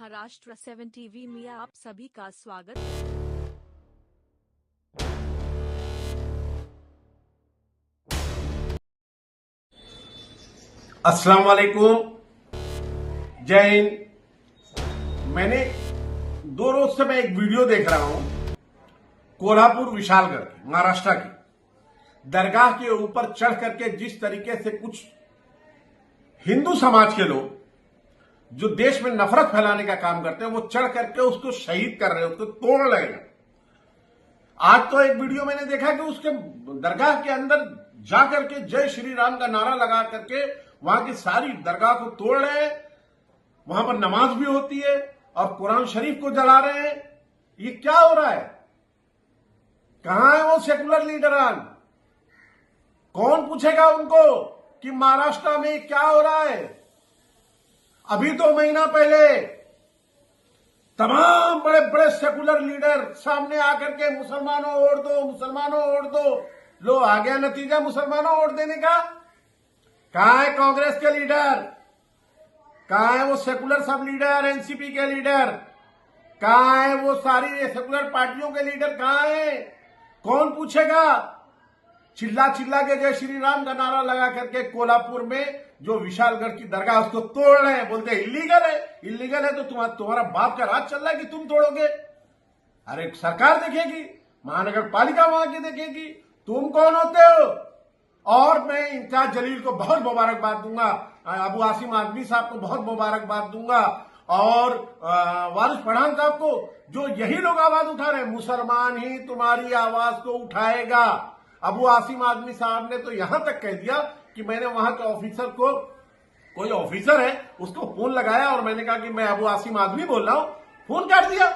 Maharashtra 7 TV में आप सभी का स्वागत। अस्सलाम वालेकुम, जय हिंद। मैंने 2 रोज से मैं एक वीडियो देख रहा हूं कोल्हापुर विशालगढ़ की, महाराष्ट्र की दरगाह के ऊपर चढ़ करके जिस तरीके से कुछ हिंदू समाज के लोग जो देश में नफरत फैलाने का काम करते हैं वो चढ़ करके उसको शहीद कर रहे हैं, उसको तोड़ रहे हैं। आज तो एक वीडियो मैंने देखा कि उसके दरगाह के अंदर जाकर के जय श्री राम का नारा लगा करके वहां की सारी दरगाह को तोड़ रहे हैं, वहां पर नमाज भी होती है और कुरान शरीफ को जला रहे हैं। ये क्या हो रहा है? कहां है वो सेकुलर लीडरान? कौन पूछेगा उनको कि महाराष्ट्र में क्या हो रहा है? अभी 2 महीना पहले तमाम बड़े बड़े सेकुलर लीडर सामने आकर के मुसलमानों वोट दो, मुसलमानों वोट दो। लो आ गया नतीजा मुसलमानों वोट देने का। कहां है कांग्रेस के लीडर? कहां है वो सेकुलर सब लीडर, एनसीपी के लीडर? कहां है वो सारी सेकुलर पार्टियों के लीडर? कहां है? कौन पूछेगा? चिल्ला चिल्ला के जय श्री राम का नारा लगा करके कोल्हापुर में जो विशालगढ़ की दरगाह उसको तोड़ रहे हैं, बोलते हैं इलीगल है। इलीगल है तो तुम्हारा बाप का राज चल रहा है कि तुम तोड़ोगे? अरे सरकार देखेगी, महानगर पालिका वहां की देखेगी, तुम कौन होते हो? और मैं इंचार्ज जलील को बहुत मुबारकबाद दूंगा, अबू आसिम आदमी साहब को बहुत मुबारकबाद दूंगा और वारिस पठान साहब को, जो यही लोग आवाज उठा रहे हैं। मुसलमान ही तुम्हारी आवाज को उठाएगा। अबू आसिम आदमी साहब ने तो यहां तक कह दिया कि मैंने वहां के ऑफिसर को, कोई ऑफिसर है उसको फोन लगाया और मैंने कहा कि मैं अबू आसिम आदमी बोल रहा हूं, फोन काट दिया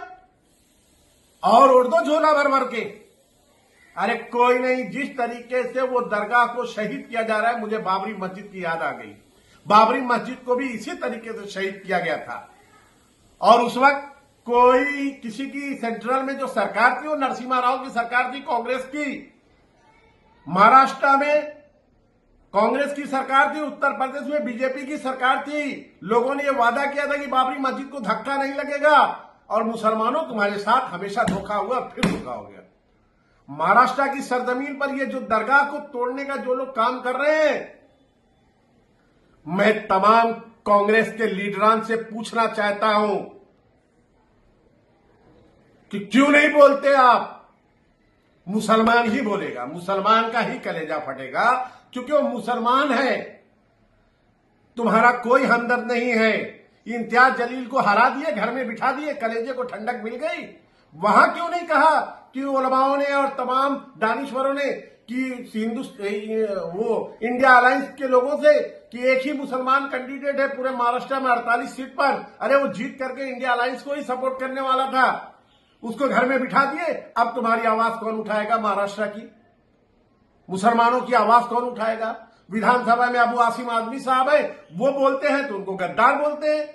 और उड़ दो झोला भर भर के। अरे कोई नहीं, जिस तरीके से वो दरगाह को शहीद किया जा रहा है, मुझे बाबरी मस्जिद की याद आ गई। बाबरी मस्जिद को भी इसी तरीके से शहीद किया गया था और उस वक्त कोई किसी की सेंट्रल में जो सरकार थी वो नरसिम्हा राव की सरकार थी, कांग्रेस की। महाराष्ट्र में कांग्रेस की सरकार थी, उत्तर प्रदेश में बीजेपी की सरकार थी। लोगों ने यह वादा किया था कि बाबरी मस्जिद को धक्का नहीं लगेगा और मुसलमानों तुम्हारे साथ हमेशा धोखा हुआ, फिर धोखा हो गया। महाराष्ट्र की सरजमीन पर ये जो दरगाह को तोड़ने का जो लोग काम कर रहे हैं, मैं तमाम कांग्रेस के लीडरान से पूछना चाहता हूं कि क्यों नहीं बोलते आप? मुसलमान ही बोलेगा, मुसलमान का ही कलेजा फटेगा, क्योंकि वो मुसलमान है। तुम्हारा कोई हमदर्द नहीं है। इम्तियाज जलील को हरा दिए, घर में बिठा दिए, कलेजे को ठंडक मिल गई। वहां क्यों नहीं कहा कि उलमाओं ने और तमाम दानिश्वरों ने कि वो इंडिया अलायंस के लोगों से कि एक ही मुसलमान कैंडिडेट है पूरे महाराष्ट्र में 48 सीट पर। अरे वो जीत करके इंडिया अलायंस को ही सपोर्ट करने वाला था, उसको घर में बिठा दिए। अब तुम्हारी आवाज कौन उठाएगा? महाराष्ट्र की मुसलमानों की आवाज कौन उठाएगा? विधानसभा में अबू आसिम आदमी साहब है, वो बोलते हैं तो उनको गद्दार बोलते हैं,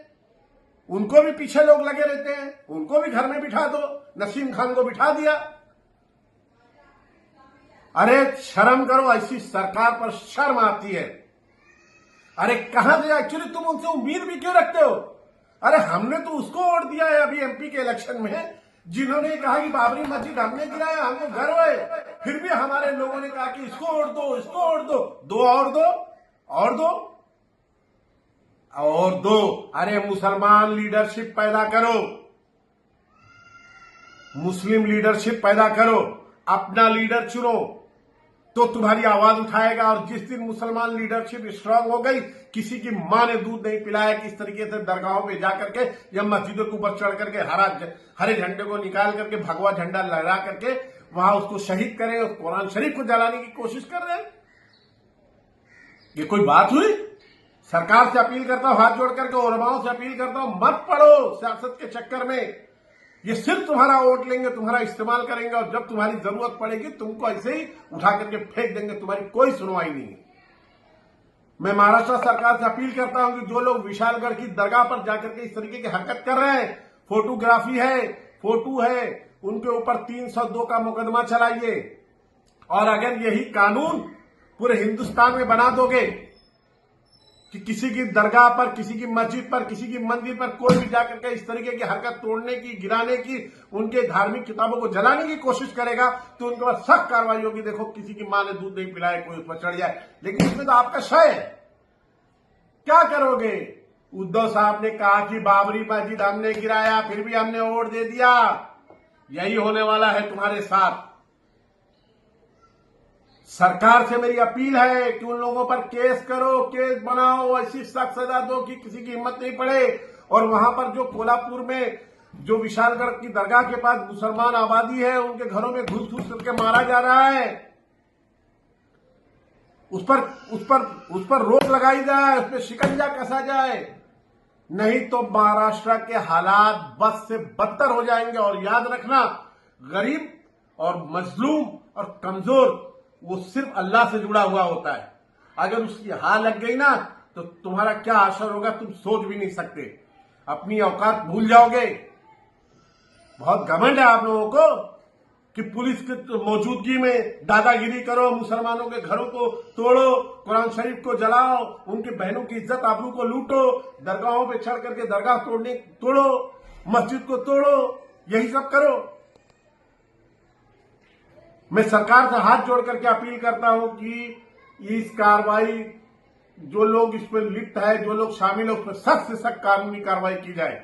उनको भी पीछे लोग लगे रहते हैं, उनको भी घर में बिठा दो। नसीम खान को बिठा दिया। अरे शर्म करो, ऐसी सरकार पर शर्म आती है। अरे कहां से एक्चुअली तुम उनसे उम्मीद भी क्यों रखते हो? अरे हमने तो उसको वोट दिया है अभी एमपी के इलेक्शन में, जिन्होंने कहा कि बाबरी मस्जिद हमने गिराया, हमको गर्व है। फिर भी हमारे लोगों ने कहा कि इसको वोट दो, इसको वोट दो, दो और दो और दो और दो। अरे मुसलमान लीडरशिप पैदा करो, मुस्लिम लीडरशिप पैदा करो, अपना लीडर चुनो तो तुम्हारी आवाज उठाएगा। और जिस दिन मुसलमान लीडरशिप स्ट्रांग हो गई, किसी की मां ने दूध नहीं पिलाया कि इस तरीके से दरगाहों पे जाकर के या मस्जिदों के ऊपर चढ़ करके हरे झंडे को निकाल करके भगवा झंडा लहरा करके वहां उसको शहीद करें और कुरान शरीफ को जलाने की कोशिश कर रहे हैं। ये कोई बात हुई? सरकार से अपील करता हूं, हाथ जोड़ करके उलमाओं से अपील करता हूं, मत पढ़ो सियासत के चक्कर में। ये सिर्फ तुम्हारा वोट लेंगे, तुम्हारा इस्तेमाल करेंगे और जब तुम्हारी जरूरत पड़ेगी तुमको ऐसे ही उठा करके फेंक देंगे, तुम्हारी कोई सुनवाई नहीं है। मैं महाराष्ट्र सरकार से अपील करता हूं कि जो लोग विशालगढ़ की दरगाह पर जाकर के इस तरीके की हरकत कर रहे हैं, फोटोग्राफी है, फोटो है, उनके ऊपर 302 का मुकदमा चलाइए। और अगर यही कानून पूरे हिंदुस्तान में बना दोगे कि किसी की दरगाह पर, किसी की मस्जिद पर, किसी की मंदिर पर कोई भी जाकर के इस तरीके की हरकत तोड़ने की, गिराने की, उनके धार्मिक किताबों को जलाने की कोशिश करेगा तो उनके पास सख्त कार्रवाई होगी। देखो, किसी की मां ने दूध नहीं पिलाया, कोई उस पर चढ़ जाए, लेकिन इसमें तो आपका शय है। क्या करोगे? उद्धव साहब ने कहा कि बाबरी मस्जिद हमने गिराया, फिर भी हमने वोट दे दिया। यही होने वाला है तुम्हारे साथ। सरकार से मेरी अपील है कि उन लोगों पर केस करो, केस बनाओ, ऐसी सख्त सजा दो कि किसी की हिम्मत नहीं पड़े। और वहां पर जो कोल्हापुर में जो विशालगढ़ की दरगाह के पास मुसलमान आबादी है, उनके घरों में घुस घुस करके मारा जा रहा है, उस पर रोक लगाई जाए, उस पर शिकंजा कसा जाए। नहीं तो महाराष्ट्र के हालात बस से बदतर हो जाएंगे। और याद रखना, गरीब और मजलूम और कमजोर वो सिर्फ अल्लाह से जुड़ा हुआ होता है। अगर उसकी हार लग गई ना तो तुम्हारा क्या असर होगा तुम सोच भी नहीं सकते। अपनी औकात भूल जाओगे। बहुत घमंड है आप लोगों को कि पुलिस की मौजूदगी में दादागिरी करो, मुसलमानों के घरों को तोड़ो, कुरान शरीफ को जलाओ, उनकी बहनों की इज्जत आबरू को लूटो, दरगाहों पे चढ़ करके दरगाह तोड़ो, मस्जिद को तोड़ो, यही सब करो। मैं सरकार से हाथ जोड़ करके अपील करता हूं कि इस कार्रवाई, जो लोग इस पर लिप्त है, जो लोग शामिल है, उस पर सख्त से सख्त कानूनी कार्रवाई की जाए।